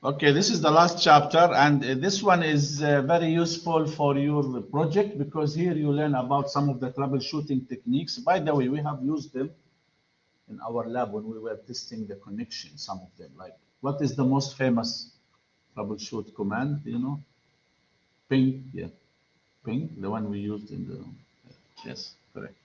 Okay, this is the last chapter, and this one is very useful for your project because here you learn about some of the troubleshooting techniques. By the way, we have used them in our lab when we were testing the connection, some of them. Like, what is the most famous troubleshoot command? Do you know? Ping, yeah, ping, the one we used in the, yes, correct.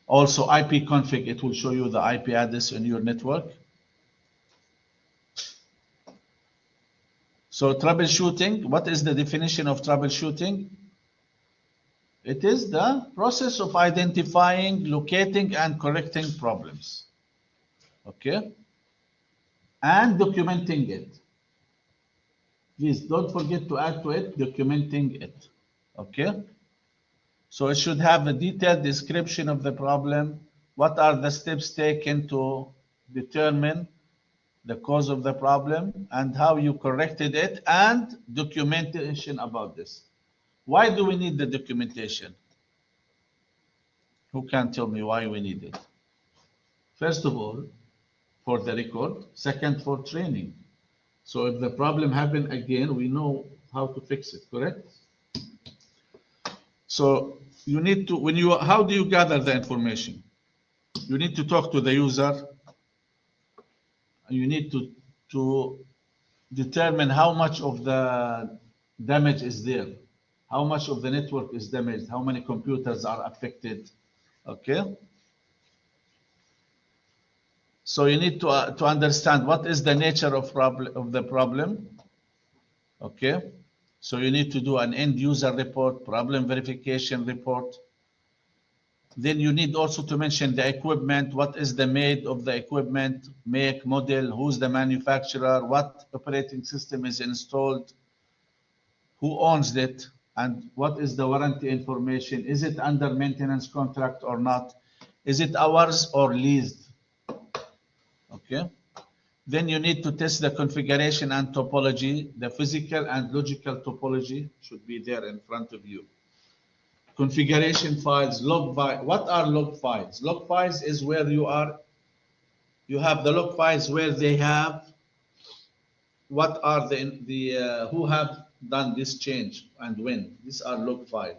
Also, ipconfig, it will show you the IP address in your network. So troubleshooting, what is the definition of troubleshooting? It is the process of identifying, locating, and correcting problems. Okay? And documenting it. Please don't forget to add to it, documenting it. Okay? So it should have a detailed description of the problem. What are the steps taken to determine the cause of the problem and how you corrected it, and documentation about this. Why do we need the documentation? Who can tell me why we need it? First of all, for the record. Second, for training. So if the problem happen again, we know how to fix it, correct? So you need to, how do you gather the information? You need to talk to the user. You need to determine how much of the damage is there, how much of the network is damaged, how many computers are affected, okay? So you need to understand what is the nature of the problem, okay? So you need to do an end user report, problem verification report. Then you need also to mention the equipment, what is the made of the equipment, make, model, who's the manufacturer, what operating system is installed, who owns it, and what is the warranty information, is it under maintenance contract or not, is it ours or leased, okay? Then you need to test the configuration and topology. The physical and logical topology should be there in front of you. Configuration files, log file. What are log files? Log files is where you have the log files where they have what are the who have done this change and when. These are log file,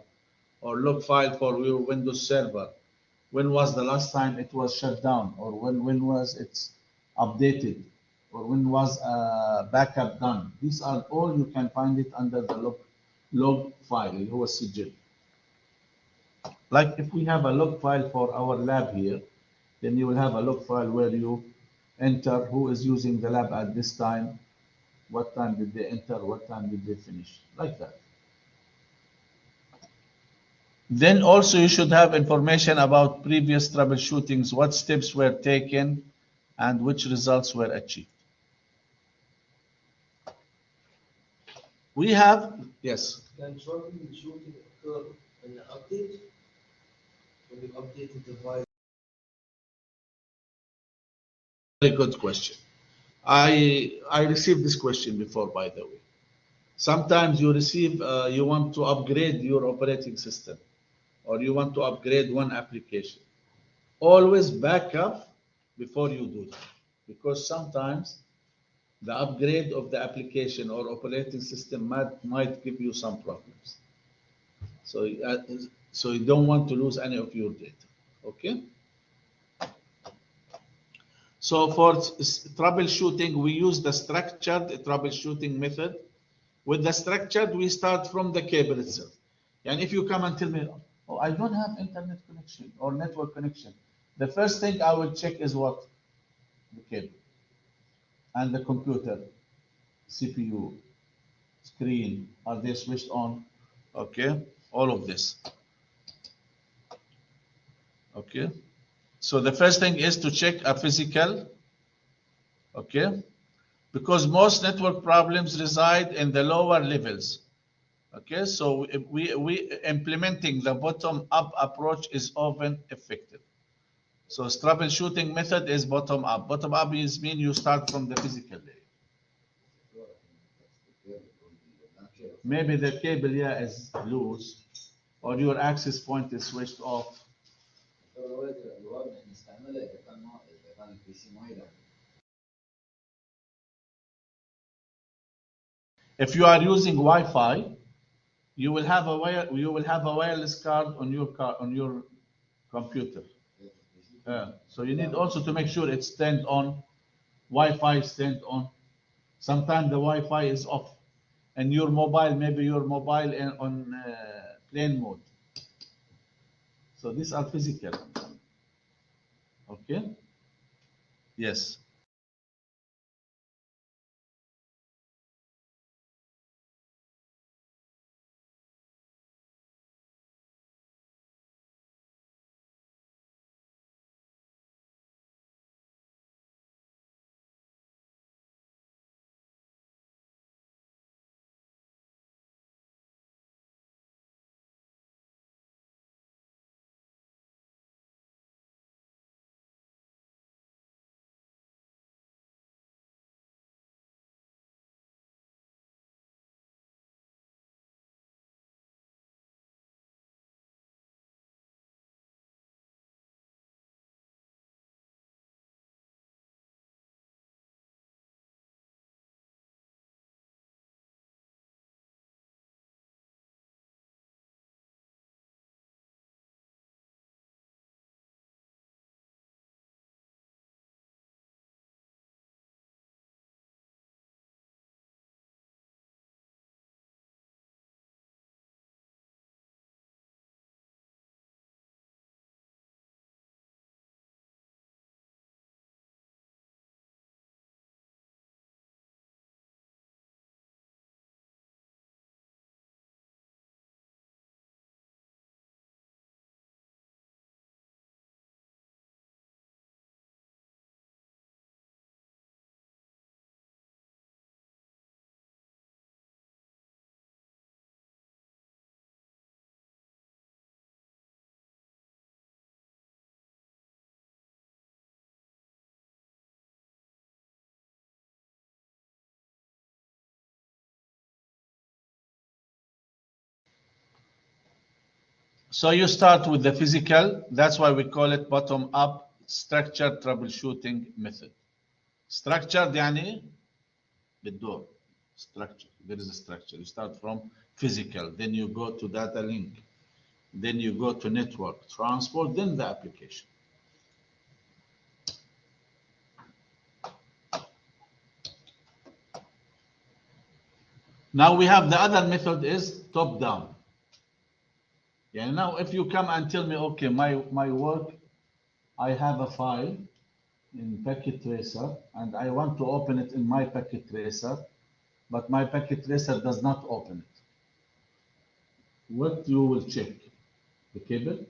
or log file for your Windows server. When was the last time it was shut down, or when was it updated, or when was backup done? These are all, you can find it under the log file اللي هو السجل. Like if we have a log file for our lab here, then you will have a log file where you enter who is using the lab at this time, what time did they enter, what time did they finish, like that. Then also you should have information about previous troubleshootings, what steps were taken, and which results were achieved. We have, yes? Can troubleshooting occur in an update? When you update the device? Very good question. I received this question before, by the way. Sometimes you receive, you want to upgrade your operating system, or you want to upgrade one application. Always back up before you do that, because sometimes the upgrade of the application or operating system might give you some problems. So you don't want to lose any of your data, okay? So for troubleshooting, we use the structured troubleshooting method. With the structured, we start from the cable itself. And if you come and tell me, oh, I don't have internet connection or network connection, the first thing I will check is what? The cable and the computer, CPU, screen, are they switched on? Okay, all of this. Okay, so the first thing is to check a physical, okay, because most network problems reside in the lower levels. Okay, so we implementing the bottom-up approach is often effective. So troubleshooting method is bottom-up. Bottom-up means you start from the physical layer. Maybe the cable here is loose, or your access point is switched off. If you are using Wi-Fi, you will have a wireless card on your computer. So you need also to make sure it's turned on, Wi-Fi is turned on. Sometimes the Wi-Fi is off, and your mobile, maybe your mobile on plane mode. So these are physical. Okay? Yes. So you start with the physical. That's why we call it bottom-up structured troubleshooting method. Structured يعني بالدور. Structure. There is a structure. You start from physical, then you go to data link, then you go to network, transport, then the application. Now we have the other method is top-down. Yeah, now if you come and tell me, okay, my work, I have a file in Packet Tracer and I want to open it in my Packet Tracer, but my Packet Tracer does not open it. What you will check? The cable?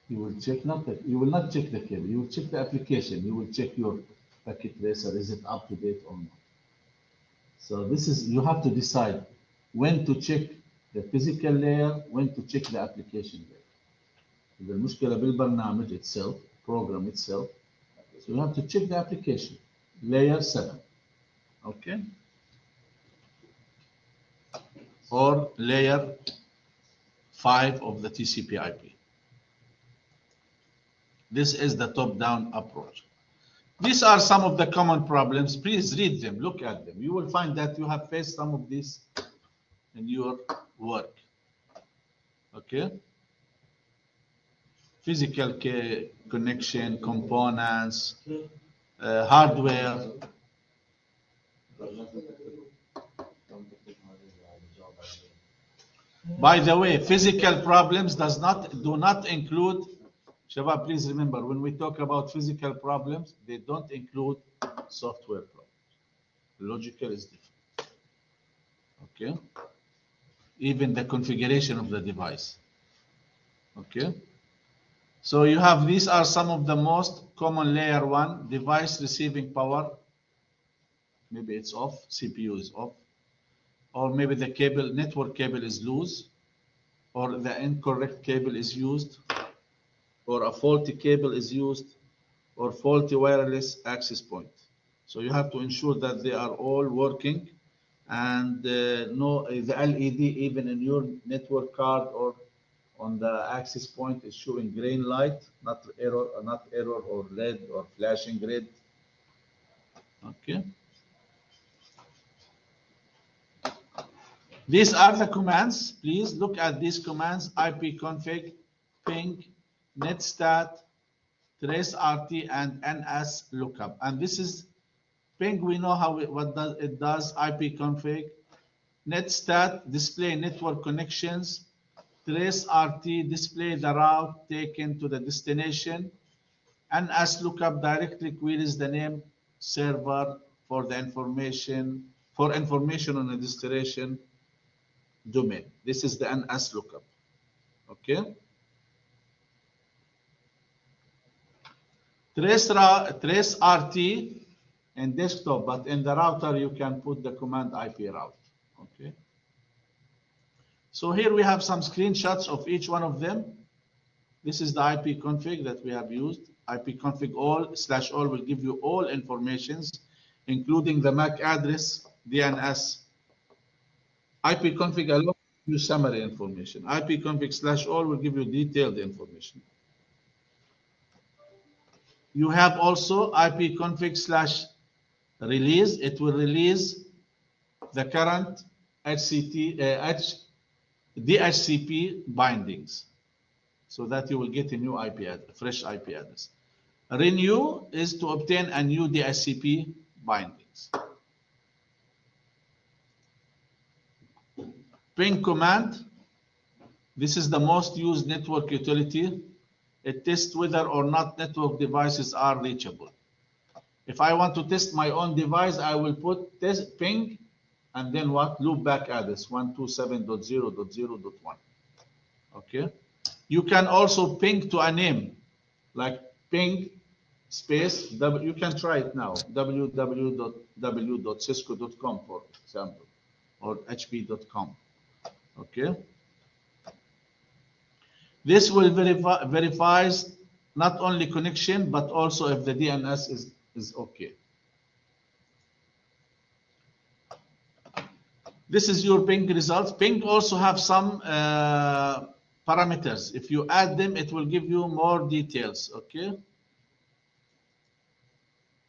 You will check you will not check the cable, you will check the application, you will check your Packet Tracer, is it up to date or not? So this is, you have to decide when to check the physical layer, when to check the application layer. إذا المشكلة بالبرنامج itself, program itself, so you have to check the application, layer 7, okay? Or layer 5 of the TCP/IP. This is the top-down approach. These are some of the common problems. Please read them, look at them. You will find that you have faced some of these in your work. Okay? Physical connection, components, hardware. By the way, physical problems do not include, Shabab, please remember, when we talk about physical problems, they don't include software problems. Logical is different. Okay? Even the configuration of the device. Okay? So you have, these are some of the most common layer 1, device receiving power. Maybe it's off, CPU is off. Or maybe the cable, network cable is loose, or the incorrect cable is used, or a faulty cable is used, or faulty wireless access point. So you have to ensure that they are all working, and no, the LED even in your network card or on the access point is showing green light, not error or red or flashing red. Okay. These are the commands. Please look at these commands: ipconfig, ping, netstat, traceRT, and nslookup. And this is ping. We know how it does. ipconfig, netstat, display network connections, traceRT, display the route taken to the destination, and nslookup directly queries the name server for the information on the destination domain. This is the nslookup. Okay. traceRT in desktop, but in the router you can put the command IP route. Okay. So here we have some screenshots of each one of them. This is the IP config that we have used. ipconfig all/all will give you all informations, including the MAC address, DNS. ipconfig alone will give you summary information. ipconfig/all will give you detailed information. You have also ipconfig/release. It will release the current DHCP bindings, so that you will get a new IP address, fresh IP address. Renew is to obtain a new DHCP bindings. Ping command. This is the most used network utility. It tests whether or not network devices are reachable. If I want to test my own device, I will put test ping and then what? Loopback address 127.0.0.1. Okay. You can also ping to a name, like ping space. You can try it now. www.cisco.com, for example, or hp.com. Okay. This will verifies not only connection, but also if the DNS is okay. This is your ping results. Ping also have some parameters. If you add them, it will give you more details, okay?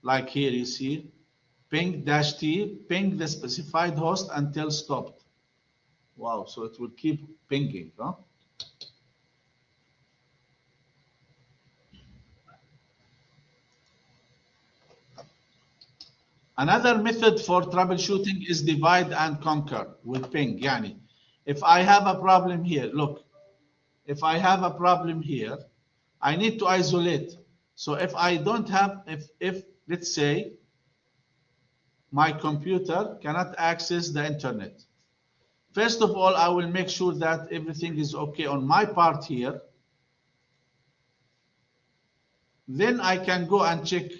Like here you see, ping-t, ping the specified host until stopped. Wow, so it will keep pinging, huh? Another method for troubleshooting is divide and conquer with ping. Yani, if I have a problem here, look, if I have a problem here, I need to isolate. So if I don't have, if let's say my computer cannot access the internet, first of all, I will make sure that everything is okay on my part here. Then I can go and check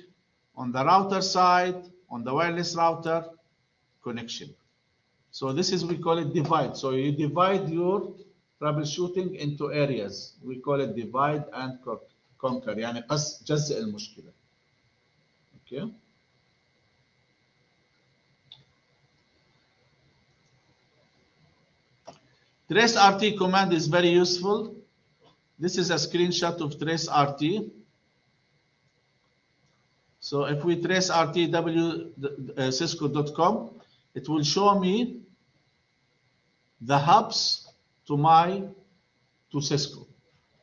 on the router side, on the wireless router connection. So this is, we call it divide. So you divide your troubleshooting into areas. We call it divide and conquer. يعني جزء المشكلة. Okay. traceRT command is very useful. This is a screenshot of traceRT. So if we traceRT cisco.com, it will show me the hubs to Cisco.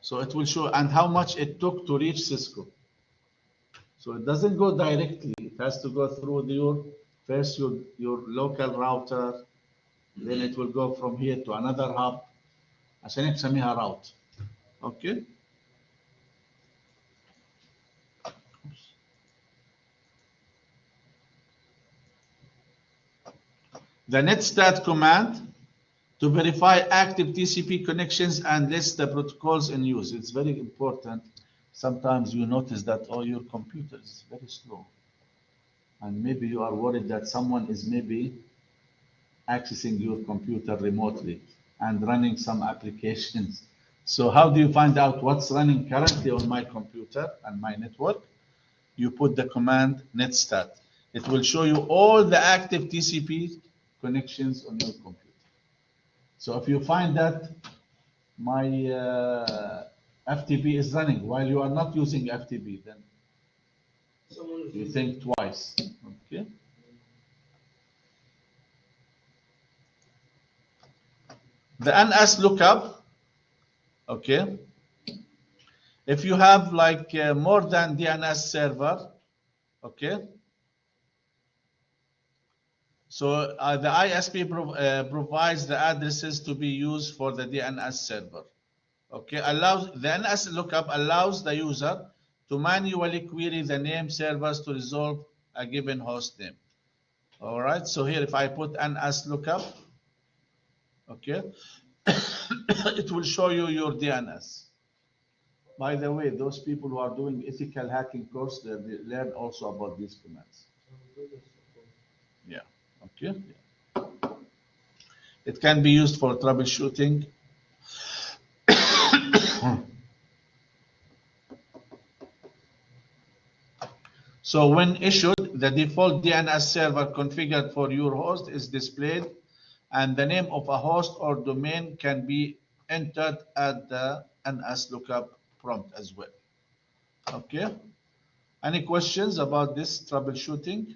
So it will show and how much it took to reach Cisco. So it doesn't go directly. It has to go through your local router. Then it will go from here to another hub. عشان هيك نسميها route. Okay. The netstat command to verify active TCP connections and list the protocols in use. It's very important. Sometimes you notice that, oh, your computer is very slow. And maybe you are worried that someone is maybe accessing your computer remotely and running some applications. So how do you find out what's running currently on my computer and my network? You put the command netstat. It will show you all the active TCP connections on your computer. So if you find that my FTP is running while you are not using FTP, then you think twice. Okay. The NS lookup, okay, if you have like more than DNS server, okay, so the ISP provides the addresses to be used for the DNS server. Okay, allows the NS lookup allows the user to manually query the name servers to resolve a given host name. All right, so here if I put NS lookup, okay, it will show you your DNS. By the way, those people who are doing ethical hacking course, they learn also about these commands. Yeah, okay. It can be used for troubleshooting. So when issued, the default DNS server configured for your host is displayed, and the name of a host or domain can be entered at the NS lookup prompt as well. Okay. Any questions about this troubleshooting?